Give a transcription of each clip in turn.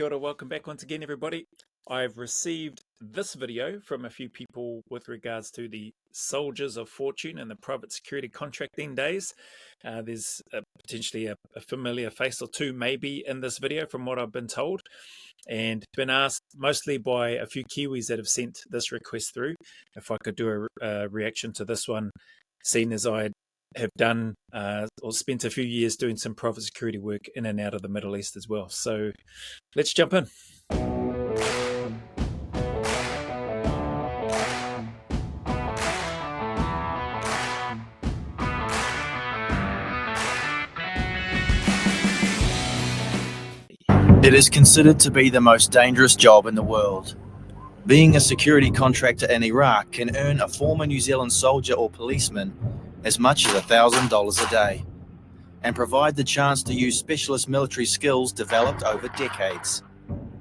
Kia ora, welcome back once again, everybody. I've received this video from a few people with regards to the Soldiers of Fortune and the private security contracting days. There's potentially a familiar face or two maybe in this video from what I've been told, and been asked mostly by a few Kiwis that have sent this request through if I could do a reaction to this one, seeing as I have done or spent a few years doing some private security work in and out of the Middle East as well. So let's jump in. It is considered to be the most dangerous job in the world. Being a security contractor in Iraq can earn a former New Zealand soldier or policeman as much as $1,000 a day, and provide the chance to use specialist military skills developed over decades.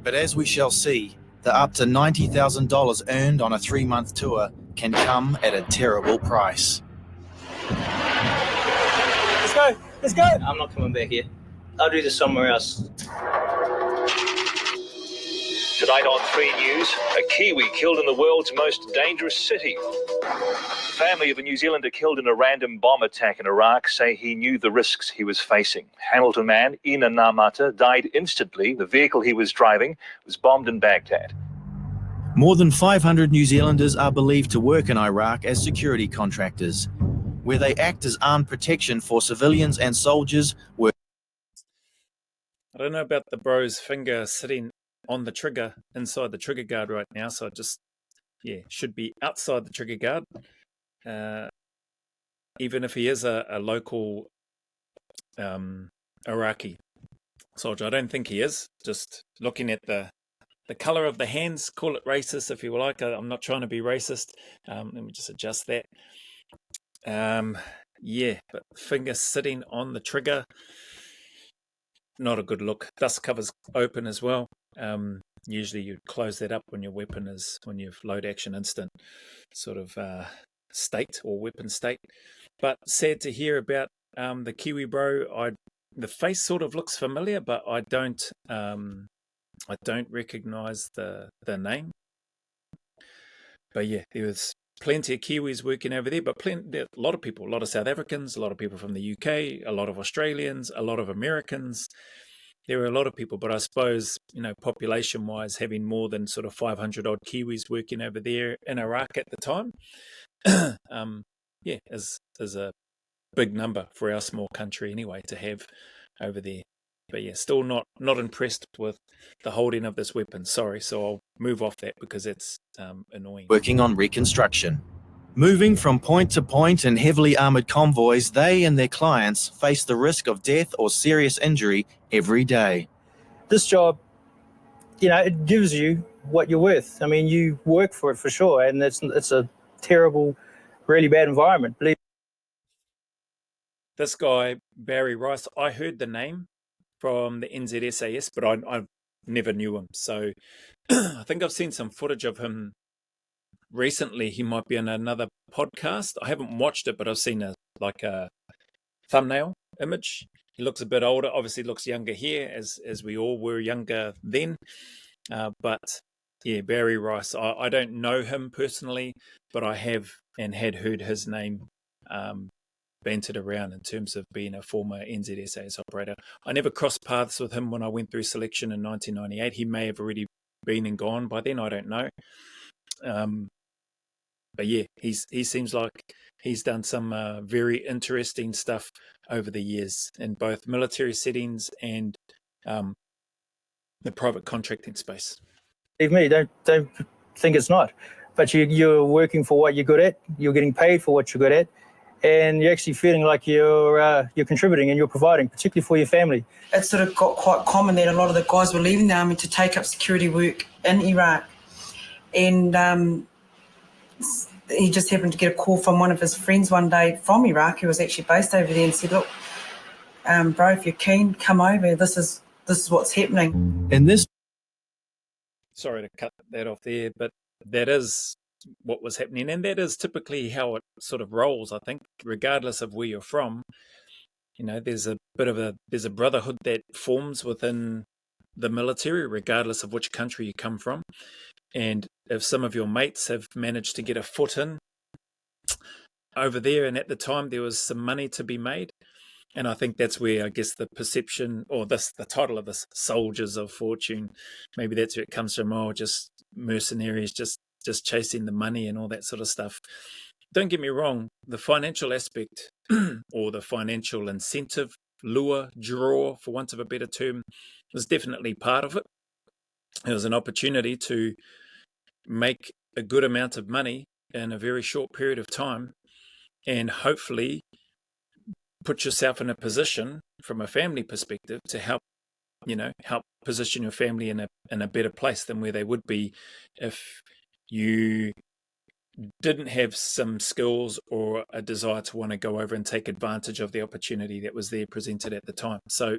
But as we shall see, the up to $90,000 earned on a 3-month tour can come at a terrible price. Let's go, let's go! I'm not coming back here. I'll do this somewhere else. Tonight on 3 News, a Kiwi killed in the world's most dangerous city. The family of a New Zealander killed in a random bomb attack in Iraq say he knew the risks he was facing. Hamilton man Ina Namata died instantly. The vehicle he was driving was bombed in Baghdad. More than 500 New Zealanders are believed to work in Iraq as security contractors, where they act as armed protection for civilians and soldiers. I don't know about the bro's finger sitting on the trigger inside the trigger guard right now, so I just should be outside the trigger guard, even if he is a local Iraqi soldier. I don't think he is. Just looking at the color of the hands, call it racist if you like. I'm not trying to be racist. Let me just adjust that. But finger sitting on the trigger, not a good look. Dust cover's open as well. Usually you'd close that up when your weapon is, when you've load action instant sort of state or weapon state. But sad to hear about the Kiwi bro. The face sort of looks familiar, but I don't recognize the name. But yeah, there was plenty of Kiwis working over there, but a lot of people, a lot of South Africans, a lot of people from the UK, a lot of Australians, a lot of Americans. There were a lot of people, but I suppose, population-wise, having more than sort of 500 odd Kiwis working over there in Iraq at the time, is a big number for our small country anyway to have over there. But yeah, still not impressed with the holding of this weapon. Sorry, so I'll move off that because it's annoying. Working on reconstruction. Moving from point to point in heavily armored convoys, they and their clients face the risk of death or serious injury every day. This job, it gives you what you're worth. I mean, you work for it for sure, and it's a terrible, really bad environment. This guy, Barry Rice, I heard the name from the SAS, but I never knew him. So I think I've seen some footage of him recently. He might be on another podcast. I haven't watched it, but I've seen a thumbnail image. He looks a bit older, obviously looks younger here, as we all were younger then. But yeah, Barry Rice, I don't know him personally, but I have and had heard his name bantered around in terms of being a former NZSAS operator. I never crossed paths with him when I went through selection in 1998. He may have already been and gone by then, I don't know. But yeah, he seems like he's done some very interesting stuff over the years in both military settings and the private contracting space. Believe me, don't think it's not. But you're working for what you're good at. You're getting paid for what you're good at, and you're actually feeling like you're contributing and you're providing, particularly for your family. It sort of got quite common that a lot of the guys were leaving the army to take up security work in Iraq, and he just happened to get a call from one of his friends one day from Iraq, who was actually based over there, and said, "Look, bro, if you're keen, come over. This is what's happening." In this, sorry to cut that off there, but that is what was happening, and that is typically how it sort of rolls. I think, regardless of where you're from, there's a brotherhood that forms within the military, regardless of which country you come from. And if some of your mates have managed to get a foot in over there, and at the time there was some money to be made, and I think that's where, I guess, the perception, or the title of this, Soldiers of Fortune, maybe that's where it comes from. Oh, just mercenaries, just chasing the money and all that sort of stuff. Don't get me wrong, the financial aspect or the financial incentive, lure, draw, for want of a better term, was definitely part of it. It was an opportunity to make a good amount of money in a very short period of time, and hopefully put yourself in a position from a family perspective to help position your family in a better place than where they would be if you didn't have some skills or a desire to want to go over and take advantage of the opportunity that was there presented at the time. So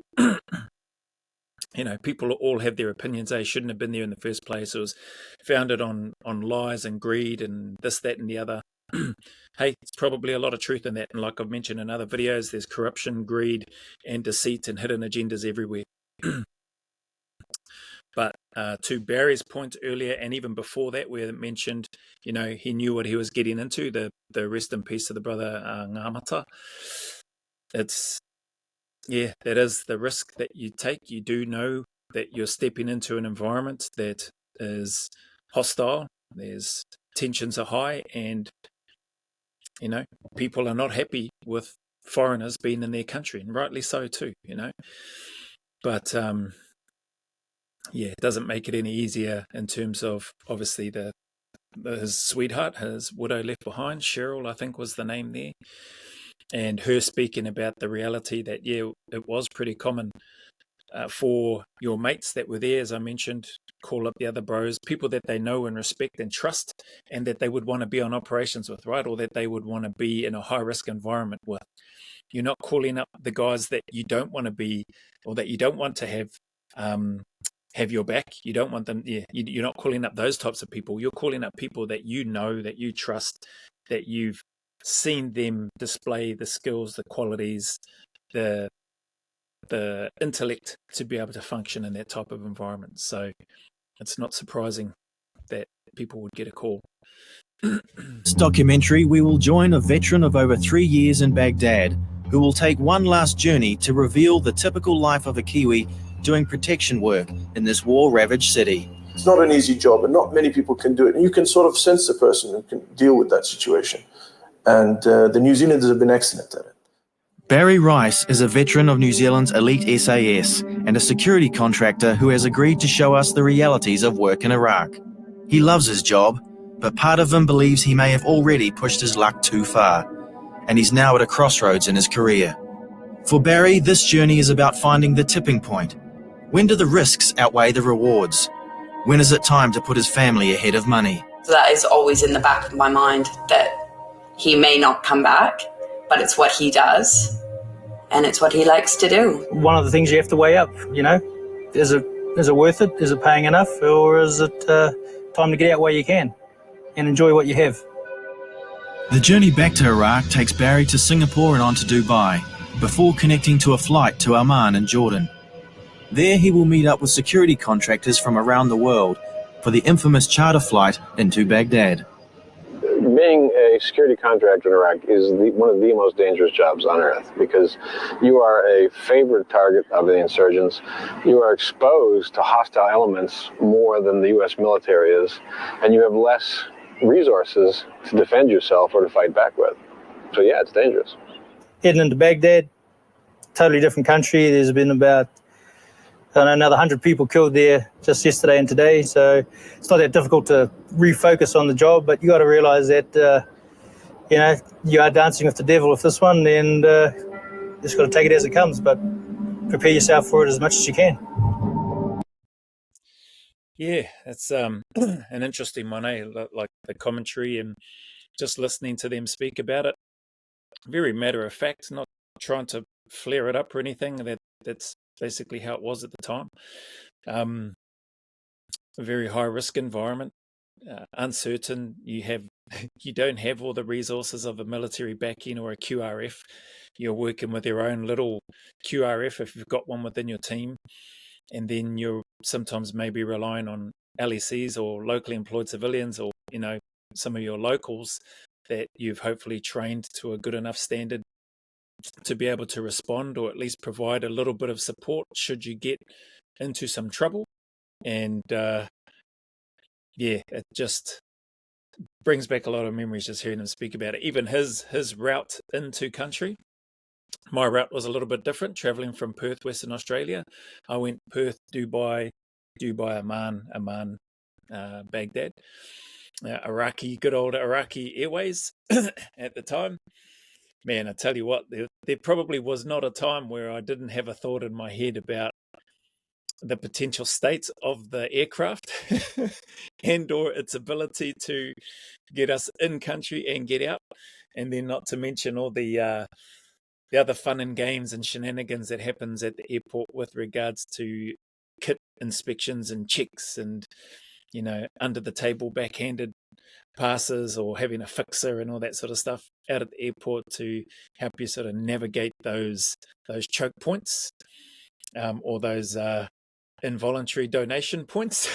people all have their opinions. They shouldn't have been there in the first place. It was founded on lies and greed and this, that, and the other. Hey, it's probably a lot of truth in that. And like I've mentioned in other videos, there's corruption, greed, and deceit and hidden agendas everywhere. But to Barry's point earlier, and even before that, where it mentioned, he knew what he was getting into, the rest in peace to the brother Ngamata. That is the risk that you take. You do know that you're stepping into an environment that is hostile. There's tensions are high, and people are not happy with foreigners being in their country, and rightly so too. But it doesn't make it any easier in terms of, obviously, his sweetheart, his widow left behind, Cheryl, I think was the name there, and her speaking about the reality that, it was pretty common for your mates that were there, as I mentioned, call up the other bros, people that they know and respect and trust, and that they would want to be on operations with, right? Or that they would want to be in a high-risk environment with. You're not calling up the guys that you don't want to be, or that you don't want to have your back. You don't want them. You're not calling up those types of people. You're calling up people that you know, that you trust, that you've seen them display the skills, the qualities, the intellect to be able to function in that type of environment. So it's not surprising that people would get a call. This documentary, we will join a veteran of over 3 years in Baghdad, who will take one last journey to reveal the typical life of a Kiwi doing protection work in this war-ravaged city. It's not an easy job, and not many people can do it. And you can sort of sense the person who can deal with that situation. And the New Zealanders have been excellent at it. Barry Rice is a veteran of New Zealand's elite SAS and a security contractor who has agreed to show us the realities of work in Iraq. He loves his job, but part of him believes he may have already pushed his luck too far, and he's now at a crossroads in his career. For Barry, this journey is about finding the tipping point. When do the risks outweigh the rewards? When is it time to put his family ahead of money? That is always in the back of my mind, that he may not come back, but it's what he does, and it's what he likes to do. One of the things you have to weigh up, is it worth it? Is it paying enough? Or is it time to get out while you can and enjoy what you have? The journey back to Iraq takes Barry to Singapore and on to Dubai, before connecting to a flight to Amman in Jordan. There he will meet up with security contractors from around the world for the infamous charter flight into Baghdad. Being a security contractor in Iraq is one of the most dangerous jobs on earth, because you are a favored target of the insurgents. You are exposed to hostile elements more than the U.S. military is, and you have less resources to defend yourself or to fight back with. So yeah, it's dangerous. Heading into Baghdad, totally different country. There's been about another 100 people killed there just yesterday and today, so it's not that difficult to refocus on the job, but you got to realize that you are dancing with the devil with this one, and just got to take it as it comes, but prepare yourself for it as much as you can. Yeah, it's an interesting one, like the commentary and just listening to them speak about it. Very matter of fact, not trying to flare it up or anything. That's basically how it was at the time. A very high risk environment, uncertain. You don't have all the resources of a military backing or a QRF. You're working with your own little QRF if you've got one within your team. and then you're sometimes maybe relying on LECs or locally employed civilians, or some of your locals that you've hopefully trained to a good enough standard to be able to respond, or at least provide a little bit of support should you get into some trouble. And it just brings back a lot of memories just hearing him speak about it. Even his route into country. My route was a little bit different, traveling from Perth, Western Australia. I went Perth, Dubai, Amman, Baghdad. Good old Iraqi Airways at the time. Man, I tell you what, there probably was not a time where I didn't have a thought in my head about the potential states of the aircraft and or its ability to get us in country and get out. And then not to mention all the other fun and games and shenanigans that happens at the airport with regards to kit inspections and checks and, under the table backhanded passes or having a fixer and all that sort of stuff out at the airport to help you sort of navigate those choke points, or those involuntary donation points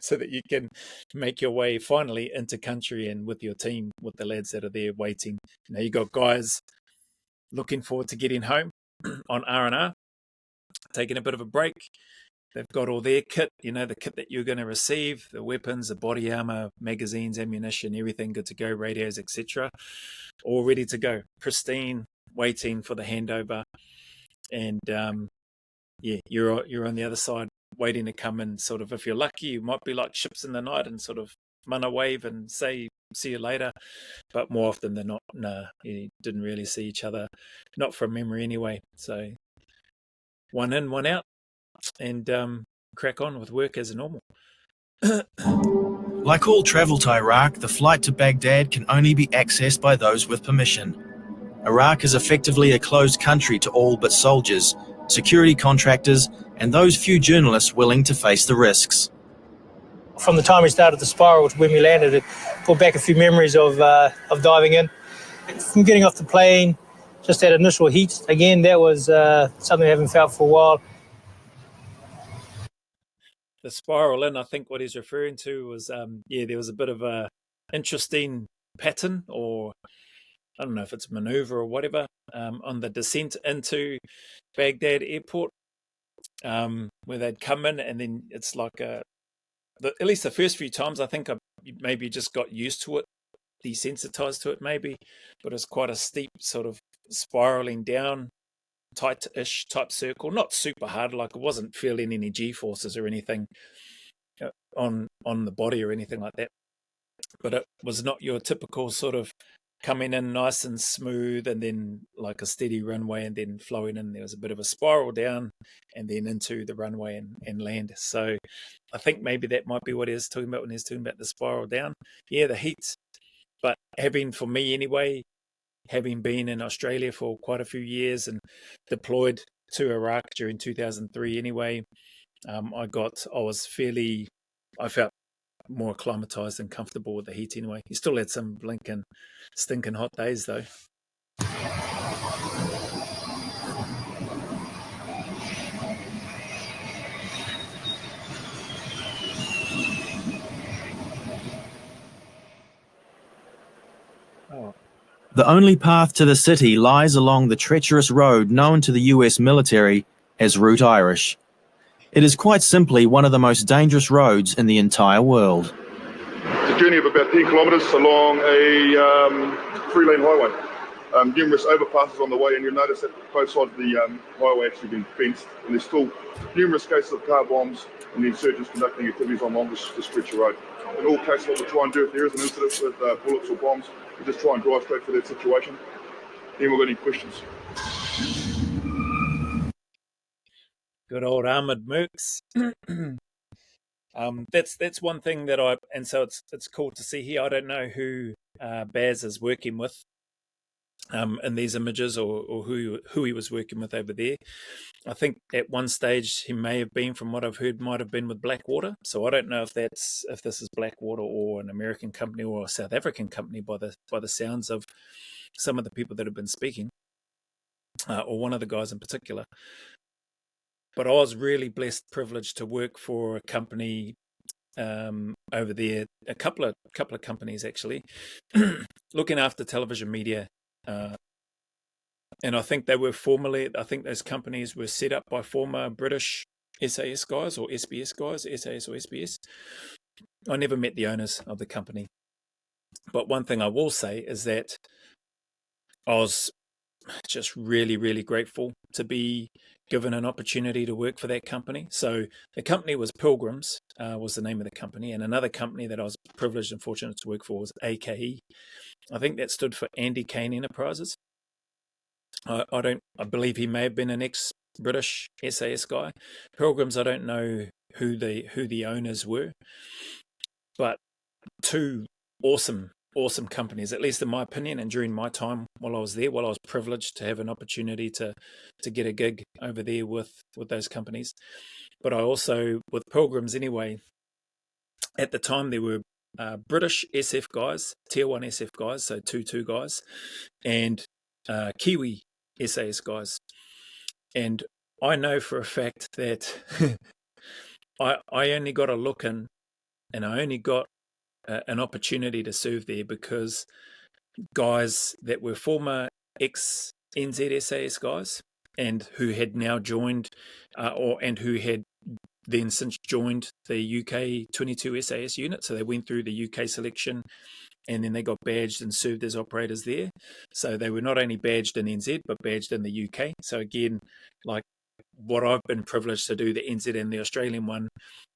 so that you can make your way finally into country and with your team, with the lads that are there waiting. You got guys looking forward to getting home on R&R, taking a bit of a break. They've got all their kit, the kit that you're going to receive, the weapons, the body armor, magazines, ammunition, everything good to go, radios, etc. All ready to go, pristine, waiting for the handover. And you're on the other side waiting to come in. Sort of, if you're lucky, you might be like ships in the night and sort of mana wave and say, see you later. But more often than not, you didn't really see each other, not from memory anyway. So one in, one out, and crack on with work as normal. Like all travel to Iraq, the flight to Baghdad can only be accessed by those with permission. Iraq is effectively a closed country to all but soldiers, security contractors, and those few journalists willing to face the risks. From the time we started the spiral to when we landed, it brought back a few memories of diving in. From getting off the plane, just that initial heat, again, that was something I haven't felt for a while. The spiral in, I think what he's referring to was, there was a bit of a interesting pattern, or I don't know if it's maneuver or whatever, on the descent into Baghdad airport, where they'd come in, and then it's like at least the first few times, I think I maybe just got used to it, desensitized to it maybe, but it's quite a steep sort of spiraling down, tight-ish type circle, not super hard, like I wasn't feeling any G-forces or anything on the body or anything like that, but it was not your typical sort of coming in nice and smooth and then like a steady runway and then flowing in. There was a bit of a spiral down and then into the runway and land. So I think maybe that might be what he was talking about when he was talking about the spiral down. Yeah, the heat. But for me anyway, having been in Australia for quite a few years and deployed to Iraq during 2003 anyway, I felt more acclimatized and comfortable with the heat anyway. You still had some blinking, stinking hot days though. The only path to the city lies along the treacherous road known to the US military as Route Irish. It is quite simply one of the most dangerous roads in the entire world. It's a journey of about 10 kilometres along a three-lane highway. Numerous overpasses on the way, and you'll notice that both sides of the highway actually been fenced, and there's still numerous cases of car bombs and the insurgents conducting activities along this stretch of road. In all cases, what we try and do if there is an incident with bullets or bombs, we just try and drive straight for that situation. Anyone got any questions? Good old armoured mercs. That's one thing that so it's cool to see here. I don't know who Baz is working with in these images, or who he was working with over there. I think at one stage he may have been, from what I've heard, might have been with Blackwater. So I don't know if this is Blackwater or an American company or a South African company by the sounds of some of the people that have been speaking, or one of the guys in particular. But I was really blessed, privileged to work for a company over there, a couple of companies actually, looking after television media. And I think I think those companies were set up by former British SAS guys or SBS guys, SAS or SBS. I never met the owners of the company. But one thing I will say is that I was just really, really grateful to be given an opportunity to work for that company. So the company was Pilgrims, was the name of the company, and another company that I was privileged and fortunate to work for was AKE. I think that stood for Andy Kane Enterprises. I believe he may have been an ex-British SAS guy. Pilgrims, I don't know who the owners were, but two awesome companies, at least in my opinion, and during my time while I was there, while I was privileged to have an opportunity to get a gig over there with those companies. But I also, with Pilgrims anyway, at the time there were British SF guys, Tier 1 SF guys, so 2 guys, and Kiwi SAS guys. And I know for a fact that I only got a look in, and I only got an opportunity to serve there because guys that were former ex-NZ SAS guys and who had now joined and who had then since joined the UK 22 SAS unit. So they went through the UK selection and then they got badged and served as operators there. So they were not only badged in NZ, but badged in the UK. So again, like what I've been privileged to do, the NZ and the Australian one,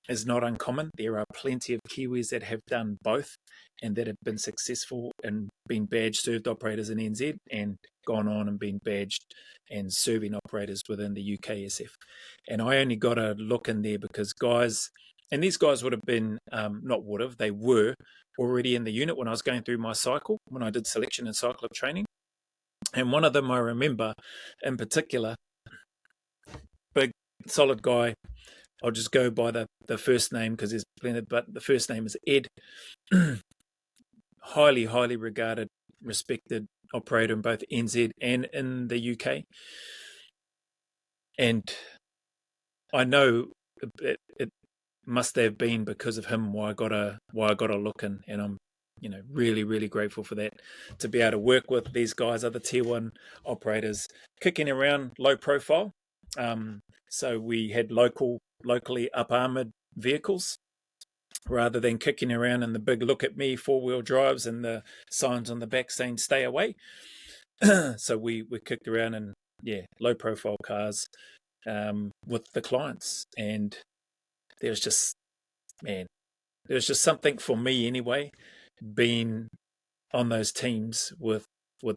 is not uncommon. There are plenty of Kiwis that have done both and that have been successful in being badged served operators in NZ and gone on and been badged and serving operators within the UKSF. And I only got a look in there because guys, and these guys would have been, they were already in the unit when I was going through my cycle, when I did selection and cycle of training. And one of them I remember in particular, big, solid guy. I'll just go by the first name because there's plenty, but the first name is Ed. Highly, highly regarded, respected operator in both NZ and in the UK. And I know it must have been because of him why I got a look in, and I'm really, really grateful for that, to be able to work with these guys, other tier 1 operators, kicking around low profile. So we had locally up armored vehicles rather than kicking around in the big look at me 4-wheel drives and the signs on the back saying stay away. So we kicked around in low profile cars with the clients, and there's just something for me anyway, being on those teams with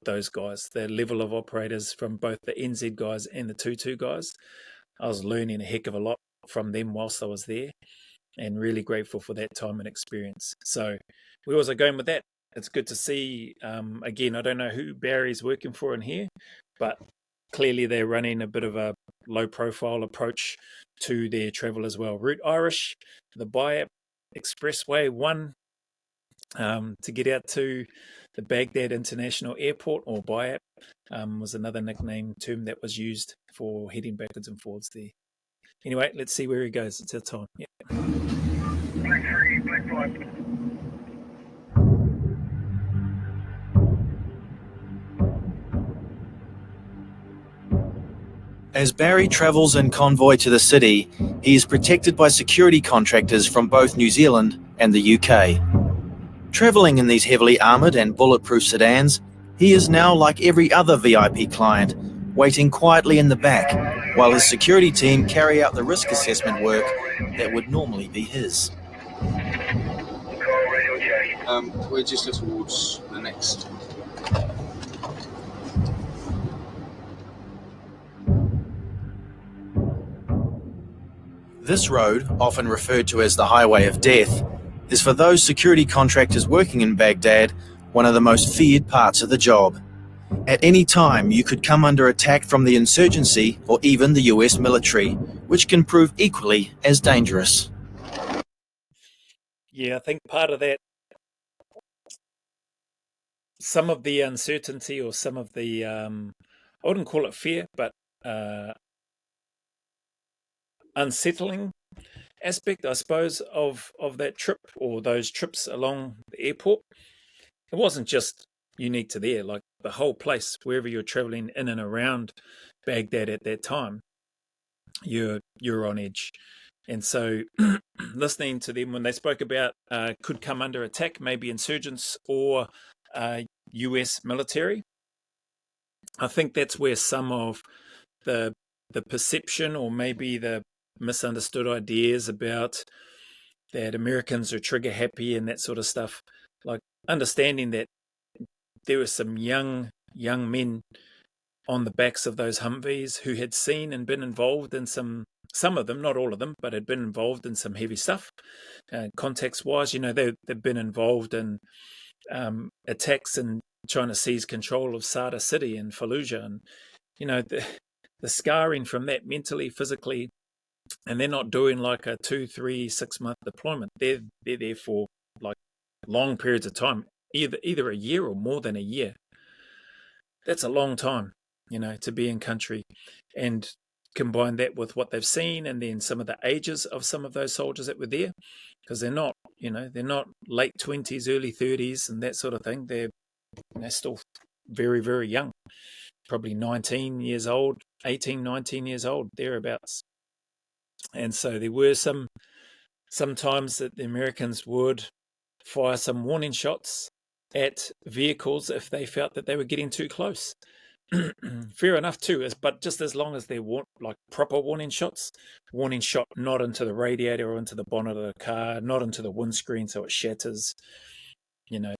those guys, the level of operators from both the NZ guys and the 2 guys. I was learning a heck of a lot from them whilst I was there, and really grateful for that time and experience. So where was I going with that? It's good to see, again, I don't know who Barry's working for in here, but clearly they're running a bit of a low profile approach to their travel as well. Route Irish, the Bayap Expressway 1, to get out to the Baghdad International Airport, or Bayap, was another nickname term that was used for heading backwards and forwards there. Anyway, let's see where he goes. It's our time. Yeah. As Barry travels in convoy to the city, he is protected by security contractors from both New Zealand and the UK. Travelling in these heavily armoured and bulletproof sedans, he is now like every other VIP client, waiting quietly in the back while his security team carry out the risk assessment work that would normally be his. We're just towards the next. This road, often referred to as the Highway of Death, is for those security contractors working in Baghdad one of the most feared parts of the job. At any time, you could come under attack from the insurgency or even the US military, which can prove equally as dangerous. Yeah, I think part of that, some of the uncertainty or some of the, I wouldn't call it fear, but unsettling aspect, I suppose, of that trip or those trips along the airport. It wasn't just unique to there, like the whole place, wherever you're traveling in and around Baghdad at that time, you're on edge. And so listening to them when they spoke about could come under attack, maybe insurgents or US military, I think that's where some of the perception or maybe the misunderstood ideas about that Americans are trigger happy and that sort of stuff, like understanding that there were some young men on the backs of those Humvees who had seen and been involved in some of them, not all of them, but had been involved in some heavy stuff. Context-wise, they've been involved in attacks and trying to seize control of Sada City and Fallujah, and the scarring from that mentally, physically, and they're not doing like a 2, 3, 6 month deployment. They're there for like long periods of time, either a year or more than a year. That's a long time, to be in country, and combine that with what they've seen, and then some of the ages of some of those soldiers that were there, because they're not late 20s, early 30s, and that sort of thing. They're still very, very young, probably 19 years old, 18, 19 years old, thereabouts. And so there were sometimes that the Americans would fire some warning shots at vehicles if they felt that they were getting too close. Fair enough too, but just as long as they're like proper warning shot not into the radiator or into the bonnet of the car, not into the windscreen so it shatters, like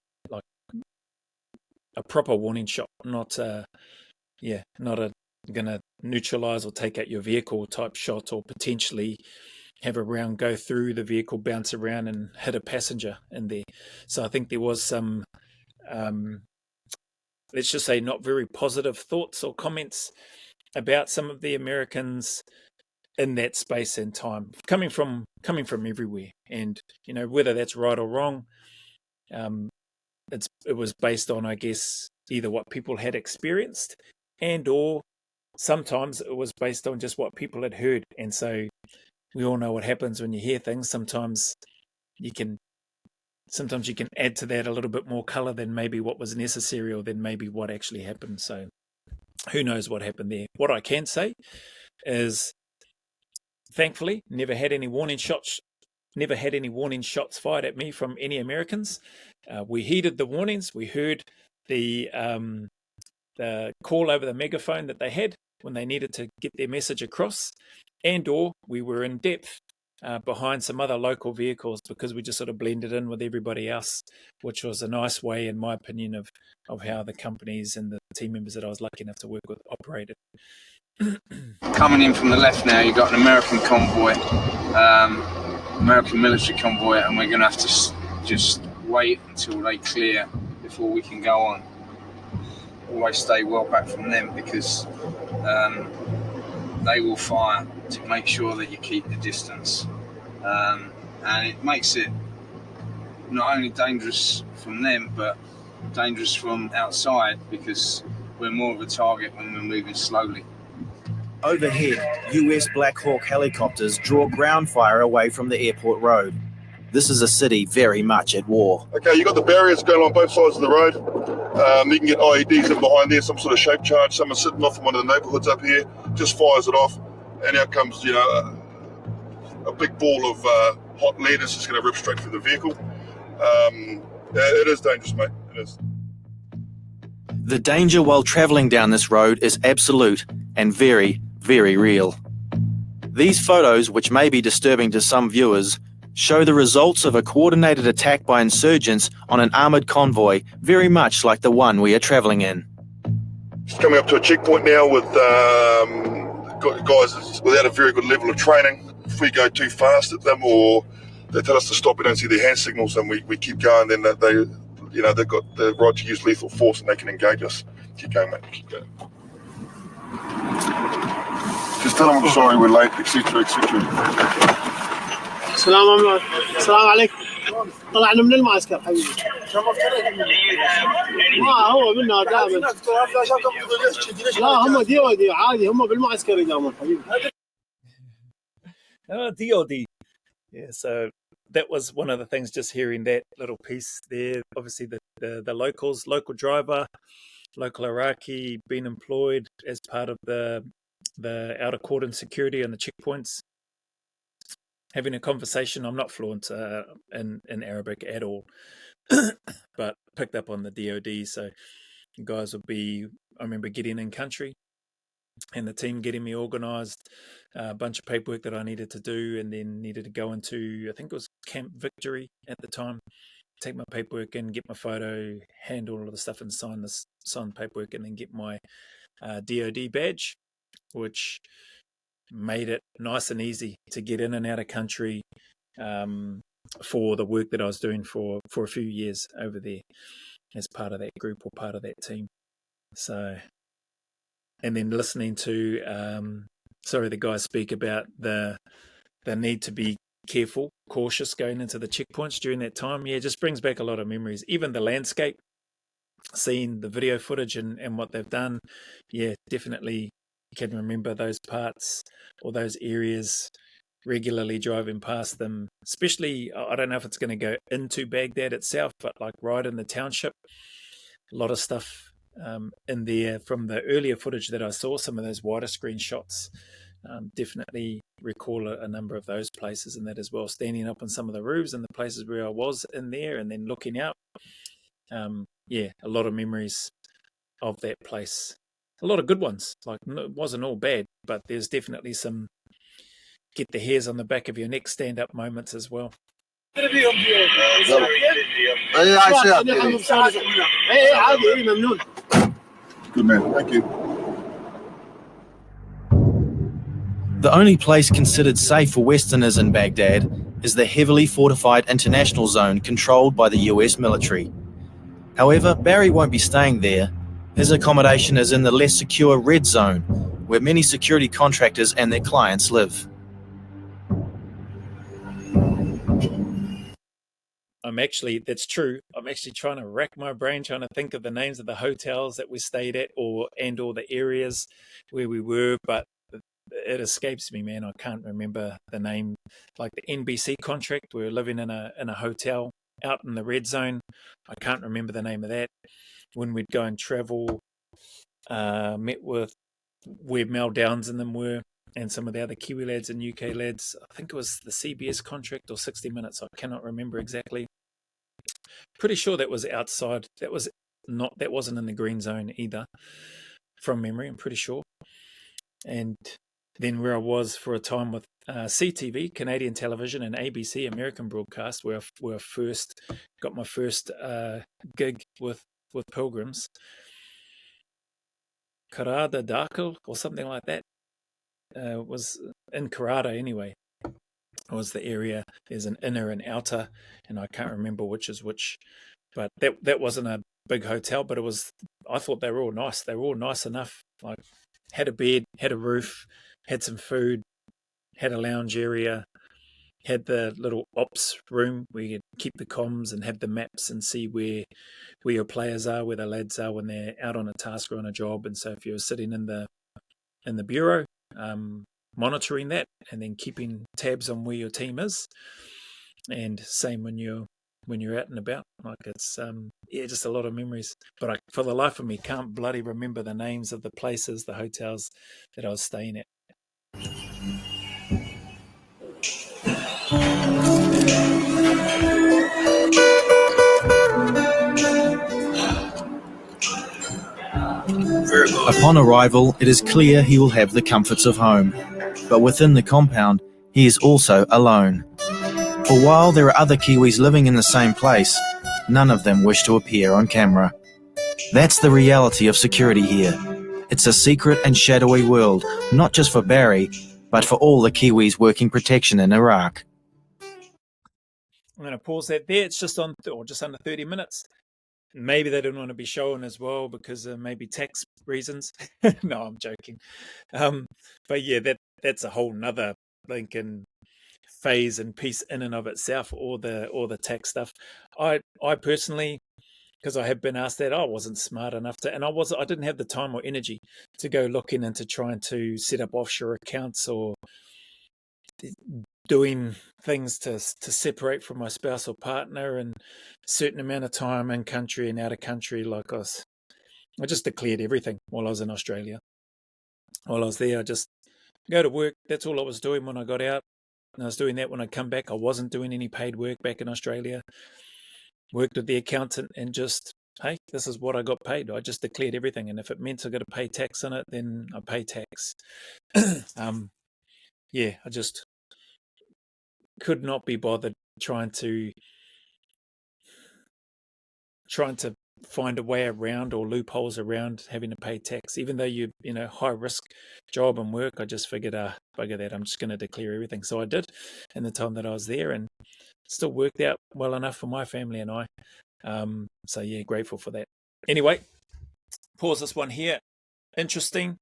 a proper warning shot, not gonna neutralize or take out your vehicle type shot, or potentially have a round go through the vehicle, bounce around and hit a passenger in there. So I think there was some let's just say not very positive thoughts or comments about some of the Americans in that space and time, coming from everywhere. And whether that's right or wrong, it was based on, I guess, either what people had experienced, and or sometimes it was based on just what people had heard. And so we all know what happens when you hear things. Sometimes you can add to that a little bit more color than maybe what was necessary, or than maybe what actually happened. So who knows what happened there. What I can say is, thankfully, never had any warning shots fired at me from any Americans. We heeded the warnings. We heard the call over the megaphone that they had when they needed to get their message across, and or we were in depth behind some other local vehicles, because we just sort of blended in with everybody else, which was a nice way, in my opinion, of how the companies and the team members that I was lucky enough to work with operated. Coming in from the left now, you've got an American convoy, American military convoy, and we're going to have to just wait until they clear before we can go on. Always stay well back from them, because they will fire to make sure that you keep the distance, and it makes it not only dangerous from them but dangerous from outside, because we're more of a target when we're moving slowly. Overhead, US Black Hawk helicopters draw ground fire away from the airport road. This is a city very much at war. Okay, you've got the barriers going on both sides of the road. You can get IEDs in behind there, some sort of shape charge. Someone sitting off in one of the neighbourhoods up here, just fires it off, and out comes, a big ball of hot lead. It's just going to rip straight through the vehicle. It is dangerous, mate. It is. The danger while travelling down this road is absolute and very, very real. These photos, which may be disturbing to some viewers, show the results of a coordinated attack by insurgents on an armoured convoy, very much like the one we are travelling in. Just coming up to a checkpoint now with guys without a very good level of training. If we go too fast at them, or they tell us to stop, we don't see their hand signals, and we keep going, then they've got the right to use lethal force and they can engage us. Keep going, mate. Keep going. Just tell them I'm sorry, we're late, etc., etc. السلام عليكم. طلعنا من المعسكر حبيبي. هو منها دائما. لا هم ديو عادي، هم بالمعسكر يداومون حبيبي. DOD. Yeah, so that was one of the things, just hearing that little piece there. Obviously, the locals, local driver, local Iraqi, being employed as part of the outer cordon security and the checkpoints, having a conversation. I'm not fluent in Arabic at all, but picked up on the DOD. So guys would be, I remember getting in country and the team getting me organised, a bunch of paperwork that I needed to do, and then needed to go into, I think it was Camp Victory at the time, take my paperwork in, get my photo, handle all of the stuff and sign the paperwork, and then get my DOD badge, which made it nice and easy to get in and out of country for the work that I was doing for a few years over there as part of that group or part of that team. So, and then listening to the guys speak about the need to be careful, cautious going into the checkpoints during that time. Yeah, it just brings back a lot of memories. Even the landscape, seeing the video footage and what they've done, yeah, definitely can remember those parts or those areas, regularly driving past them. Especially, I don't know if it's going to go into Baghdad itself, but like right in the township, a lot of stuff in there from the earlier footage that I saw, some of those wider screen shots. Definitely recall a number of those places and that as well, standing up on some of the roofs and the places where I was in there and then looking out. Yeah, a lot of memories of that place. A lot of good ones. Like, it wasn't all bad, but there's definitely some get the hairs on the back of your neck stand up moments as well. Good man, thank you. The only place considered safe for Westerners in Baghdad is the heavily fortified international zone controlled by the US military. However, Barry won't be staying there. His accommodation is in the less secure red zone, where many security contractors and their clients live. That's true. I'm actually trying to rack my brain, trying to think of the names of the hotels that we stayed at or the areas where we were, but it escapes me, man. I can't remember the name. Like the NBC contract, we were living in a hotel out in the red zone. I can't remember the name of that. When we'd go and travel, met with where Mel Downs and them were, and some of the other Kiwi lads and UK lads. I think it was the CBS contract or 60 Minutes. I cannot remember exactly. Pretty sure that was outside. That wasn't in the green zone either, from memory. I'm pretty sure. And then where I was for a time with CTV, Canadian Television, and ABC, American Broadcast, where I first got my first gig with Pilgrims. Karada Doco or something like that. Was in Karada anyway. Was the area. There's an inner and outer, and I can't remember which is which. But that wasn't a big hotel, but I thought they were all nice. They were all nice enough. Like, had a bed, had a roof, had some food, had a lounge area, had the little ops room where you could keep the comms and have the maps and see where your players are, where the lads are when they're out on a task or on a job. And so if you're sitting in the bureau, monitoring that and then keeping tabs on where your team is, and same when you're out and about. Like, it's just a lot of memories. But I, for the life of me, can't bloody remember the names of the places, the hotels that I was staying at. Upon arrival, it is clear he will have the comforts of home, but within the compound, he is also alone. For while there are other Kiwis living in the same place, none of them wish to appear on camera. That's the reality of security here. It's a secret and shadowy world, not just for Barry, but for all the Kiwis working protection in Iraq. I'm going to pause that there. It's just under 30 minutes. Maybe they don't want to be shown as well because of maybe tax reasons. No, I'm joking. But yeah, that's a whole nother Lincoln phase and piece in and of itself, all the tax stuff. I personally, because I have been asked that, I wasn't smart enough to, and I didn't have the time or energy to go looking into trying to set up offshore accounts or doing things to separate from my spouse or partner, and certain amount of time in country and out of country. Like I just declared everything while I was in Australia. While I was there, I just go to work. That's all I was doing when I got out. And I was doing that when I come back. I wasn't doing any paid work back in Australia. Worked with the accountant and just, hey, this is what I got paid. I just declared everything. And if it meant I got to pay tax on it, then I pay tax. Yeah, I just could not be bothered trying to find a way around or loopholes around having to pay tax. Even though you know, high risk job and work, I just figured, bugger that, I'm just going to declare everything. So I did in the time that I was there, and still worked out well enough for my family and I. So yeah, grateful for that. Anyway, pause this one here. Interesting.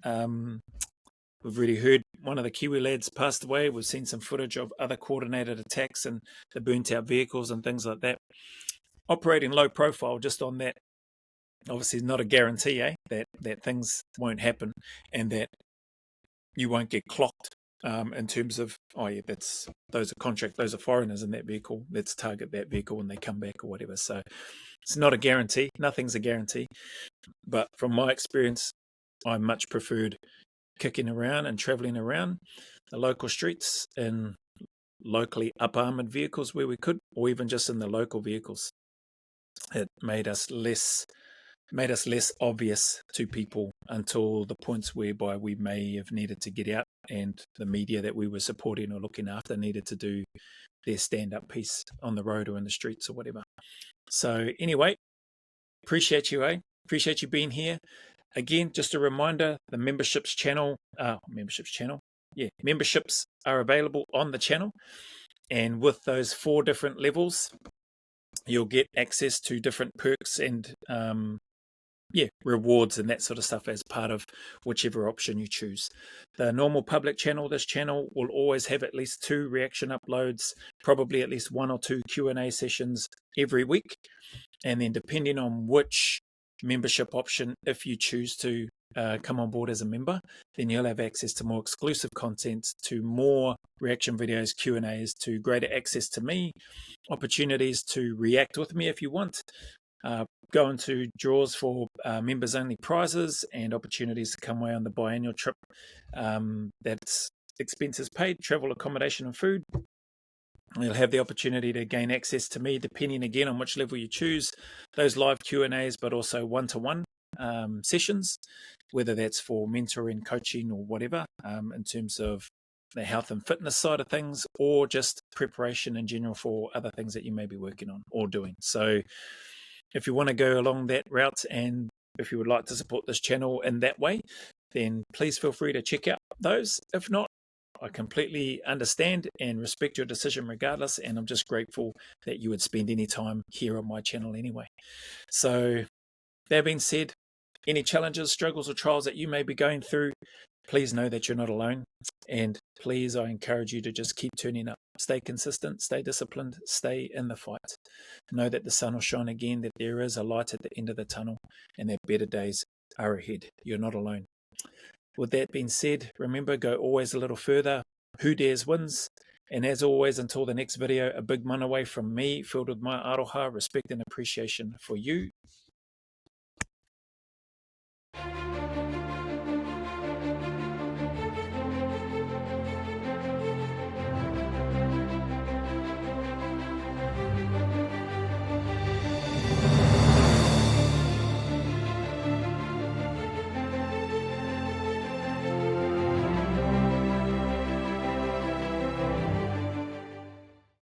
We've already heard one of the Kiwi lads passed away. We've seen some footage of other coordinated attacks and the burnt out vehicles and things like that. Operating low profile, just on that, obviously not a guarantee, that things won't happen and that you won't get clocked in terms of, oh yeah, those are foreigners in that vehicle, let's target that vehicle when they come back or whatever. So it's not a guarantee. Nothing's a guarantee. But from my experience, I much preferred kicking around and traveling around the local streets in locally up-armored vehicles where we could, or even just in the local vehicles. It made us less obvious to people until the points whereby we may have needed to get out, and the media that we were supporting or looking after needed to do their stand-up piece on the road or in the streets or whatever. So anyway, appreciate you, appreciate you being here. Again, just a reminder, the memberships are available on the channel, and with those 4 different levels, you'll get access to different perks and rewards and that sort of stuff as part of whichever option you choose. The normal public channel, this channel will always have at least 2 reaction uploads, probably at least 1 or 2 Q&A sessions every week. And then depending on which membership option, if you choose to come on board as a member, then you'll have access to more exclusive content, to more reaction videos, Q&As, to greater access to me, opportunities to react with me if you want, go into draws for members only prizes, and opportunities to come away on the biannual trip that's expenses paid, travel, accommodation and food. You'll have the opportunity to gain access to me depending again on which level you choose, those live Q&As, but also one-to-one sessions, whether that's for mentoring, coaching or whatever, in terms of the health and fitness side of things, or just preparation in general for other things that you may be working on or doing. So if you want to go along that route, and if you would like to support this channel in that way, then please feel free to check out those. If not, I completely understand and respect your decision regardless, and I'm just grateful that you would spend any time here on my channel anyway. So that being said, any challenges, struggles or trials that you may be going through, please know that you're not alone. And please, I encourage you to just keep turning up. Stay consistent, stay disciplined, stay in the fight. Know that the sun will shine again, that there is a light at the end of the tunnel, and that better days are ahead. You're not alone. With that being said, remember, go always a little further. Who dares wins. And as always, until the next video, a big mana away from me, filled with my aroha, respect and appreciation for you